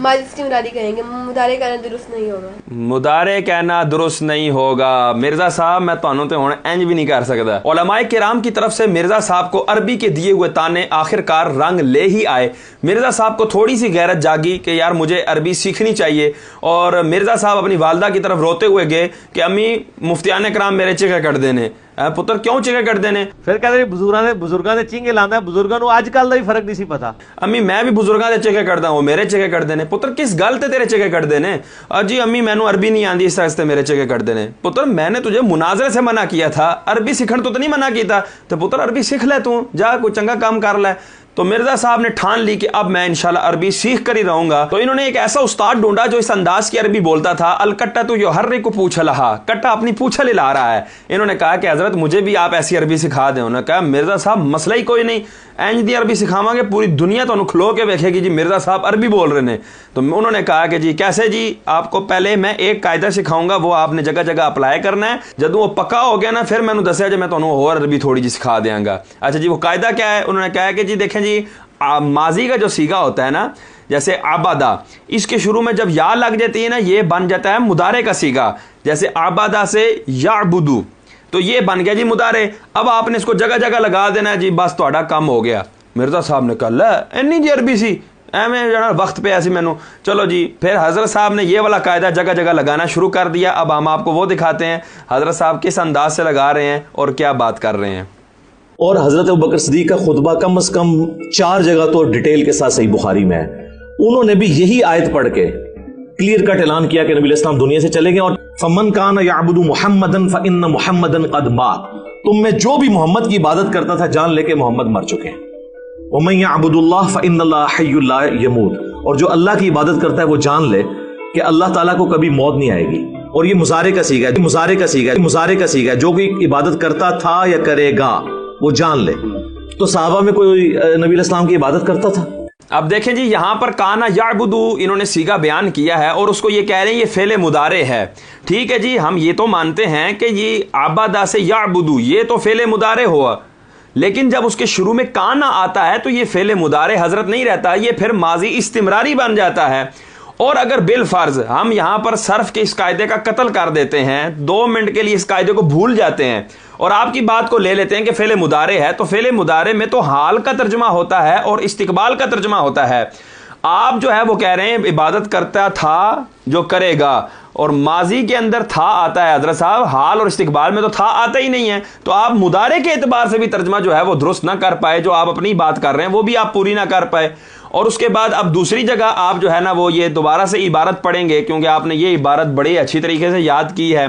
माजी इस्तिमरारी कहेंगे, मुदारे कहना दुरुस्त नहीं होगा। मुदारे कहना दुरुस्त नहीं होगा। मिर्जा साहब मैं ਤੁਹਾਨੂੰ ਤੇ ਹੁਣ ਇੰਜ भी नहीं कर सकता। उलमाए किराम की तरफ से मिर्जा साहब को अरबी के दिए हुए ताने आखिरकार रंग ले ही आए। मिर्जा साहब को थोड़ी सी गैरत जागी कि यार मुझे अरबी सीखनी चाहिए, और मिर्जा साहब अपनी वालदा की तरफ रोते हुए गए कि अम्मी मुफ्तियान कराम मेरे चिके कट देने। पुत्र क्यों चिके कट देने? फिर कहते बुजुर्गों ने चिंगे लांदा, बुजुर्गों ਨੂੰ ਅੱਜ ਕੱਲ ਦਾ ਵੀ ਫਰਕ ਨਹੀਂ ਸੀ ਪਤਾ। अम्मी मैं भी बुजुर्गों के चिके कटदा हूं, मेरे चिके कट देने। पुत्र किस गल ते तेरे चिके कट देने? जी अम्मी मैनू अरबी नहीं आंदी, इस वास्ते मेरे चिके कट देने। पुत्र मैंने तुझे मुनाजरे से मना किया था, अरबी सीखण तो नहीं मना किया। तो पुत्र अरबी सीख ले, तू जा कोई चंगा काम कर ले। तो मिर्जा साहब ने ठान ली कि अब मैं इंशाल्लाह अरबी सीख कर ही रहूंगा। तो इन्होंने एक ऐसा उस्ताद ढूंढा जो इस अंदाज की अरबी बोलता था। अलकट्टा तो यो हर्रे को पूछ लहा, कट्टा अपनी पूछल हिला रहा है। इन्होंने कहा कि हजरत मुझे भी आप ऐसी अरबी सिखा दें। उन्होंने कहा मिर्जा साहब मसला ही कोई नहीं, इंज दी अरबी सिखावांगे पूरी दुनिया तो खलो के देखेगी जी मिर्जा साहब अरबी बोल रहे हैं। तो उन्होंने कहा कि जी कैसे जी, आपको पहले मैं एक कायदा सिखाऊंगा, वो आपने जगह जगह अप्लाई करना है। जब वो पक्का हो गया ना फिर मैंने दसिया जी मैं तुम्हें और अरबी थोड़ी जी सिखा देंगा। अच्छा जी वो कायदा क्या है? उन्होंने कहा कि जी देखें जी माजी का जो सीगा होता है ना, जैसे आबादा, इसके शुरू में जब या लग जाती है ना ये बन जाता है मुदारे का सीगा। जैसे आबादा से याबुदू, तो ये बन गया जी मुदारे। अब आपने इसको जगह जगह लगा देना है जी, बस थोड़ा काम हो गया। मिर्जा साहब ने कहा लै इन्नी जी अरबी सी एवं जाना वक्त पे ऐसी मैनू। चलो जी फिर हजरत साहब ने ये वाला कायदा जगह जगह लगाना शुरू कर दिया। अब हम आपको वो दिखाते हैं हजरत साहब किस अंदाज से लगा रहे हैं और क्या बात कर रहे हैं। और हजरत अबू बकर सिद्दीक का खुतबा कम से कम 4 जगह तो डिटेल के साथ सही बुखारी में है। उन्होंने भी यही आयत पढ़ के क्लियर कट ऐलान किया कि नबी इस्लाम दुनिया से चले गए। और फमन कान याबुदु मुहम्मदन फइन्न मुहम्मदन कद मात, तुम में जो भी मोहम्मद की इबादत करता था जान लेके मोहम्मद मर चुके हैं। वमन याबुदुल्लाह फइन्नल्लाह हय्युल ला यमूत, और जो अल्लाह की इबादत करता है वो जान ले कि अल्लाह ताला को कभी मौत नहीं आएगी। और ये मुजारे का सीगा है, मुजारे का सीगा है, मुजारे का सीगा है। जो कोई इबादत करता था या करेगा वो जान ले। तो साहबा में कोई नबी इस्लाम की इबादत करता था? अब देखें जी यहाँ पर काना याबुदू इन्होंने सीगा बयान किया है और उसको ये कह रहे हैं ये फेले मुदारे है। ठीक है जी, हम ये तो मानते हैं कि ये आबादा से याबुदू ये तो फेले मुदारे हुआ, लेकिन जब उसके शुरू में काना आता है तो ये फेले मुदारे हजरत नहीं रहता, ये फिर माजी इस्तिमरारी बन जाता है। और अगर बिल फर्ज हम यहाँ पर सर्फ के इस कायदे का कत्ल कर देते हैं, 2 मिनट के लिए इस कायदे को भूल जाते हैं और आपकी बात को ले लेते हैं कि फेले मुदारे है, तो फेले मुदारे में तो हाल का तर्जमा होता है और इस्तिकबाल का तर्जमा होता है। आप जो है वो कह रहे हैं इबादत करता था जो करेगा, और माजी के अंदर था आता है हजरत साहब, हाल और इस्तिकबाल में तो था आता ही नहीं है। तो आप मुदारे के एतबार से भी तर्जमा जो है वो दुरुस्त ना कर पाए, जो आप अपनी बात कर रहे हैं वो भी आप पूरी ना कर पाए। और उसके बाद अब दूसरी जगह आप जो है ना वो ये दोबारा से इबारत पढ़ेंगे, क्योंकि आपने ये इबारत बड़ी अच्छी तरीके से याद की है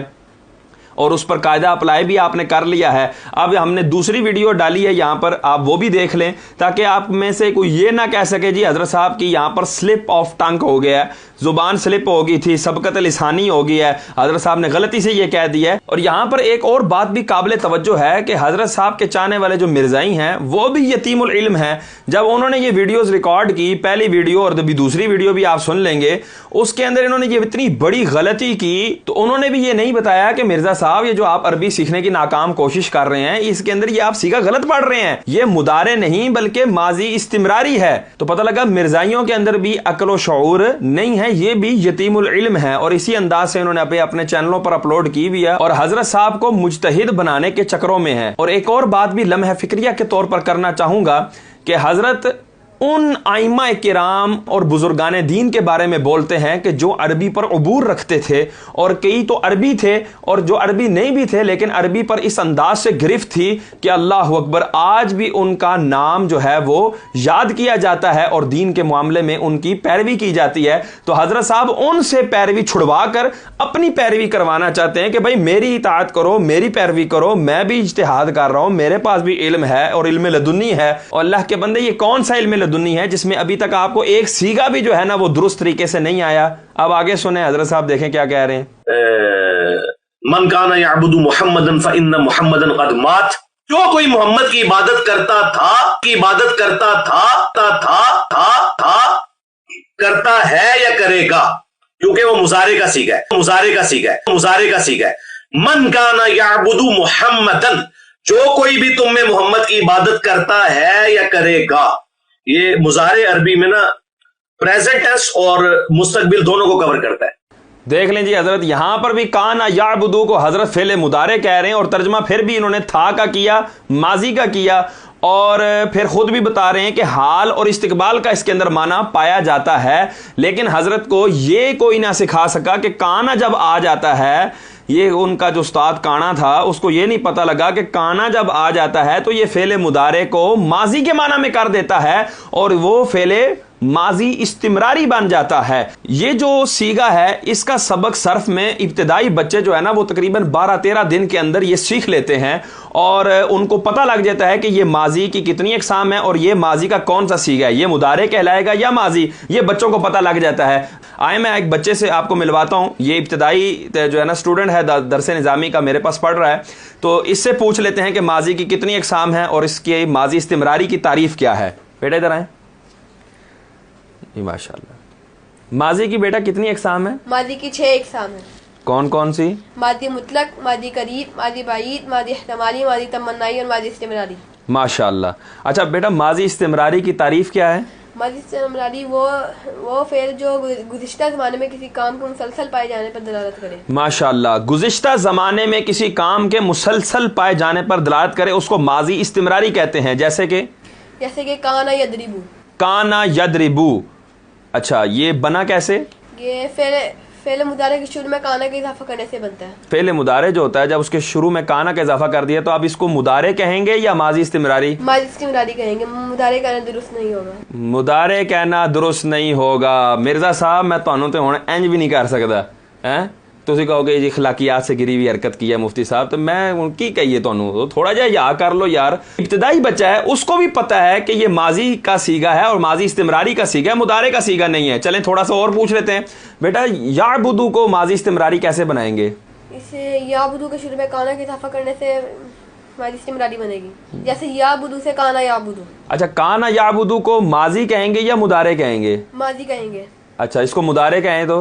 और उस पर कायदा अप्लाई भी आपने कर लिया है। अब हमने दूसरी वीडियो डाली है यहाँ पर, आप वो भी देख लें ताकि आप में से कोई ये ना कह सके जी हजरत साहब की यहाँ पर स्लिप ऑफ टंग हो गया है, जुबान स्लिप हो गई थी, सबकत लिसानी हो गई है, हजरत साहब ने गलती से ये कह दिया है। और यहाँ पर एक और बात भी काबिल तवज्जो है कि हजरत साहब के चाहने वाले जो मिर्जाई हैं वो भी यतीमुल इल्म है। जब उन्होंने ये वीडियोस रिकॉर्ड की, पहली वीडियो और अभी दूसरी वीडियो भी आप सुन लेंगे, उसके अंदर इन्होंने ये इतनी बड़ी गलती की, तो उन्होंने भी ये नहीं बताया कि मिर्जा साहब ये जो आप अरबी सीखने की नाकाम कोशिश कर रहे हैं इसके अंदर ये आप सीगा गलत पढ़ रहे हैं, ये मुदारे नहीं बल्कि माजी इस्तिमरारी है। तो पता लगा मिर्जाइयों के अंदर भी अक्ल व शऊर नहीं है, ये भी यतीमुल इल्म है। और इसी अंदाज से इन्होंने अपने चैनलों पर अपलोड की भी है और हजरत साहब को मुजतहिद बनाने के चक्रों में है। और एक और बात भी लम्हे फिक्रिया के तौर पर करना चाहूंगा कि हजरत उन आइमा किराम और बुजुर्गान दीन के बारे में बोलते हैं कि जो अरबी पर अबूर रखते थे, और कई तो अरबी थे और जो अरबी नहीं भी थे लेकिन अरबी पर इस अंदाज से गिरफ्त थी कि अल्लाह अकबर, आज भी उनका नाम जो है वो याद किया जाता है और दीन के मामले में उनकी पैरवी की जाती है। तो हजरत साहब उनसे पैरवी छुड़वा कर अपनी पैरवी करवाना चाहते हैं कि भाई मेरी इताअत करो, मेरी पैरवी करो, मैं भी इज्तिहाद कर रहा हूं, मेरे पास भी इल्म है और इल्म लदुन्नी है। और अल्लाह के बंदे ये कौन सा इल्म दुनी है जिसमें अभी तक आपको एक सीगा भी जो है ना वो दुरुस्त तरीके से नहीं आया। अब आगे सुने हजरत साहब, देखें क्या कह रहे हैं। मन काना याबुदु मुहम्मदन फइन्न मुहम्मदन कद मात, जो कोई मोहम्मद की इबादत करता था, करता है या करेगा, क्योंकि वो मुजारे का सीगा है, मुजारे का सीगा है। मन काना याबुदु मुहम्मदन, जो कोई भी तुम में मोहम्मद की इबादत करता है या करेगा। ये मुजारे अरबी में ना प्रेजेंट टेंस और मुस्तकबिल दोनों को कवर करता है। देख लें जी हजरत, यहां पर भी काना याबुदू को हजरत फेले मुदारे कह रहे हैं और तर्जमा फिर भी इन्होंने था का किया, माजी का किया, और फिर खुद भी बता रहे हैं कि हाल और इस्तिकबाल का इसके अंदर माना पाया जाता है। लेकिन हजरत को ये कोई ना सिखा सका कि काना जब आ जाता है, ये उनका जो उस्ताद काना था उसको ये नहीं पता लगा कि काना जब आ जाता है तो ये फेले मुदारे को माजी के माना में कर देता है और वो फेले माजी इस्तिमरारी बन जाता है। ये जो सीगा है इसका सबक सर्फ में इब्तिदाई बच्चे जो है ना वो तकरीबन 12-13 दिन के अंदर ये सीख लेते हैं और उनको पता लग जाता है कि ये माजी की कितनी अक़साम है और ये माजी का कौन सा सीगा है, ये मुदारे कहलाएगा या माजी, ये बच्चों को पता लग जाता है। आए मैं एक बच्चे से आपको मिलवाता हूँ, ये इब्तिदाई जो है ना स्टूडेंट है, दरसे निज़ामी का मेरे पास पढ़ रहा है, तो इससे पूछ लेते हैं कि माजी की कितनी अक़साम है और इसके माजी इस्तिमरारी की तारीफ़ क्या है। बेटा इधर आए। माशाअल्लाह। माजी की बेटा कितनी अक़साम है? मादी की 6 अक़साम है। कौन कौन सी? मादी मुतलक, मादी करीब, मादी बाईद, मादी इह्तिमाली, मादी तमन्नाई और मादी इस्तिमरारी। माशाअल्लाह। अच्छा बेटा, माजी इस्तिमरारी की तारीफ क्या है? मादी इस्तिमरारी वो फेल जो गुज़िश्ता ज़माने में किसी काम के मुसलसल पाए जाने पर दलालत करे। माशाअल्लाह। गुज़िश्ता ज़माने में किसी काम के मुसलसल पाए जाने पर दलालत करे, उसको माजी इस्तिमरारी कहते हैं। जैसे कि काना यदरिबू। काना यदरिबू। अच्छा, ये बना कैसे? ये फेल मुदारे के शुरू में काना का इजाफा करने से बनता है। फेल मुदारे जो होता है जब उसके शुरू में काना का इजाफा कर दिया तो आप इसको मुदारे कहेंगे या माजी इस्तिमरारी? माजी इस्तिमरारी कहेंगे। मुदारे कहना दुरुस्त नहीं होगा। मुदारे कहना दुरुस्त नहीं होगा। मिर्जा साहब मैं तुहानू तो हुण इंज भी नहीं कर सकदा है। ਤੁਸੀਂ कहोगे जी खिलाकियात से गिरी हुई हरकत की है मुफ्ती साहब, तो मैं उनकी कहिए तो थोड़ा जा या कर लो यार। इब्तिदाई बच्चा है उसको भी पता है कि ये माजी का सीगा है और माजी इस्तिमरारी का सीगा है, मुदारे का सीगा नहीं है। चलें थोड़ा सा और पूछ लेते हैं। बेटा याबुदू को माजी इस्तिमरारी कैसे बनाएंगे? इसे याबुदू के शुरू में काना का इजाफा करने से माजी इस्तिमरारी बनेगी। जैसे याबुदू से काना याबुदू। अच्छा, काना याबुदू को माजी कहेंगे या मुदारे कहेंगे? माजी कहेंगे। अच्छा, इसको मुदारे कहें तो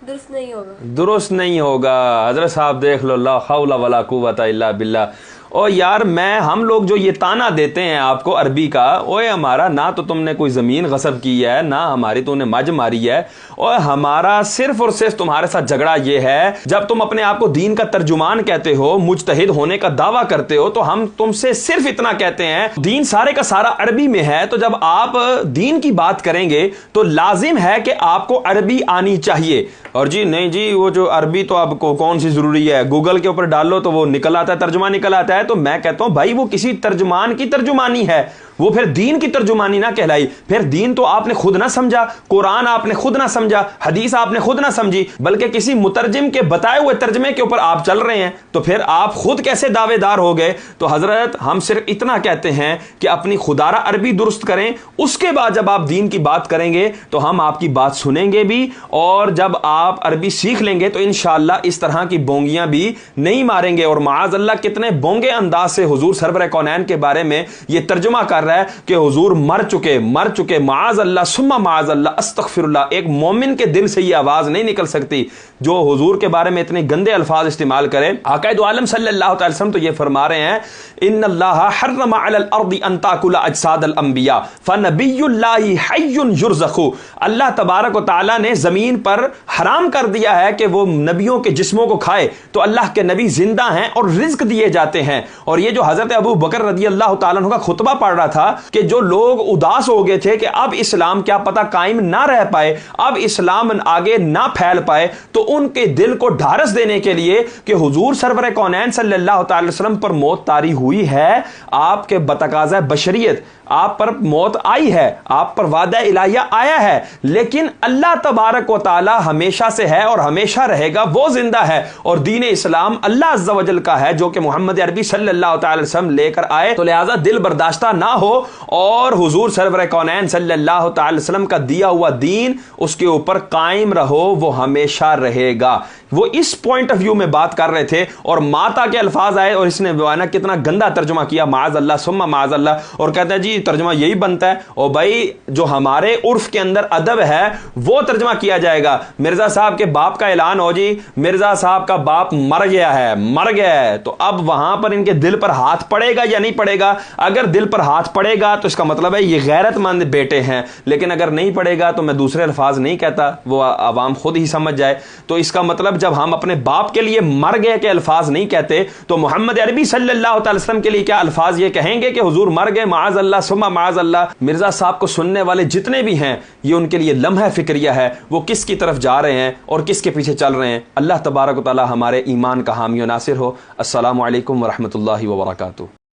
दुरुस्त नहीं होगा। दुरुस्त नहीं होगा। हजरत साहब देख लो, ला हौला वला कुव्वता इल्ला बिल्लाह। और यार हम लोग जो ये ताना देते हैं आपको अरबी का, ओए हमारा ना तो तुमने कोई ज़मीन गसब की है, ना हमारी तुमने मज मारी है, और हमारा सिर्फ और सिर्फ तुम्हारे साथ झगड़ा ये है जब तुम अपने आप को दीन का तर्जुमान कहते हो, मुजतहिद होने का दावा करते हो, तो हम तुमसे सिर्फ इतना कहते हैं दीन सारे का सारा अरबी में है। तो जब आप दीन की बात करेंगे तो लाजिम है कि आपको अरबी आनी चाहिए। और जी नहीं जी, वो जो अरबी तो आपको कौन सी जरूरी है, गूगल के ऊपर डाल लो तो वो निकल आता है, तर्जुमा निकल आता है। तो मैं कहता हूं भाई वो किसी तर्जुमान की तर्जुमानी है, वो फिर दीन की तर्जुमानी ना कहलाई। फिर दीन तो आपने खुद ना समझा, कुरान आपने खुद ना समझा, हदीस आपने खुद ना समझी, बल्कि किसी मुतरजिम के बताए हुए तर्जमे के ऊपर आप चल रहे हैं, तो फिर आप खुद कैसे दावेदार हो गए? तो हजरत हम सिर्फ इतना कहते हैं कि अपनी खुदारा अरबी दुरुस्त करें, उसके बाद जब आप दीन की बात करेंगे तो हम आपकी बात सुनेंगे भी, और जब आप अरबी सीख लेंगे तो इंशाअल्लाह इस तरह की बोंगियां भी नहीं मारेंगे। और माअज़ल्लाह कितने बोंगे अंदाज से हुजूर सरवर कौनैन के बारे में ये तर्जुमा कर रहा है कि हुजूर मर चुके माअज़ल्लाह सुम्मा माअज़ल्लाह अस्तग़फिरुल्लाह। एक मोमिन के दिल से ये आवाज नहीं निकल सकती जो हुजूर के बारे में इतने गंदे अल्फाज इस्तेमाल करे। आक़ाए दो आलम सल्लल्लाहु अलैहि वसल्लम तो ये फरमा रहे हैं, इन्नल्लाह हर्रमा अलल अर्दी अन ताकुला अजसादल अंबिया फनबियुल्लाहि हय्युन युरज़क़ु। अल्लाह तबारक व तआला ने जमीन पर हराम कर दिया है कि वो नबियों के जिस्मों को खाए, तो अल्लाह के नबी जिंदा हैं और रिज्क दिए जाते हैं। और ये जो हजरत अबू बकर रज़ी अल्लाह तआला अन्हु का खुतबा पढ़ रहा था कि जो लोग उदास हो गए थे कि अब इस्लाम क्या पता कायम ना रह पाए, अब इस्लाम आगे ना फैल पाए, तो उनके दिल को ढारस देने के लिए कि हुजूर सरवर कौनैन सल्लल्लाहु अलैहि वसल्लम पर मौत तारी हुई है, आपके बतकाज़ा बशरियत आप पर मौत आई है, आप पर वादा इलाहिया आया है, लेकिन अल्लाह तबारक व तआला हमेशा से है और हमेशा रहेगा, वो जिंदा है। और दीन इस्लाम अल्लाह अज़्ज़ा वजल का है जो कि मोहम्मद अरबी सल्लल्लाहु अलैहि वसल्लम लेकर आए। तो लिहाजा दिल बर्दाश्ता ना हो और हुजूर सरवर कौनैन सल्लल्लाहु अलैहि वसल्लम का दिया हुआ दीन उसके ऊपर कायम रहो, वो हमेशा रहेगा। वो इस पॉइंट ऑफ व्यू में बात कर रहे थे और माता के अल्फाज आए और इसने कितना गंदा तर्जुमा किया, माअज़ल्लाह सुम्मा माअज़ल्लाह, और कहते हैं जी तर्जुमा यही बनता है। और भाई जो हमारे उर्फ के अंदर अदब है वो तर्जुमा किया जाएगा। मिर्जा साहब के बाप का ऐलान हो जी, मिर्जा साहब का बाप मर गया है, तो अब वहां पर پر ان کے دل پر ہاتھ پڑے گا یا نہیں پڑے گا؟ اگر دل پر ہاتھ پڑے گا تو اس کا مطلب ہے یہ غیرت مند بیٹے ہیں، لیکن اگر نہیں پڑے گا تو میں دوسرے الفاظ نہیں کہتا، وہ عوام خود ہی سمجھ جائے۔ تو اس کا مطلب جب ہم اپنے باپ کے لیے مر گئے کہ الفاظ نہیں کہتے، تو محمد عربی صلی اللہ تعالی وسلم کے لیے کیا الفاظ یہ کہیں گے کہ حضور مر گئے، معاذ اللہ ثم معاذ اللہ؟ مرزا صاحب کو سننے والے جتنے بھی ہیں یہ ان کے لیے لمحہ فکریہ ہے، وہ کس کی طرف جا رہے ہیں اور کس کے پیچھے چل رہے ہیں۔ اللہ تبارک و تعالی ہمارے ایمان کا حامی و ناصر ہو۔ السلام علیکم ورحمۃ اللہ وبرکاتہ۔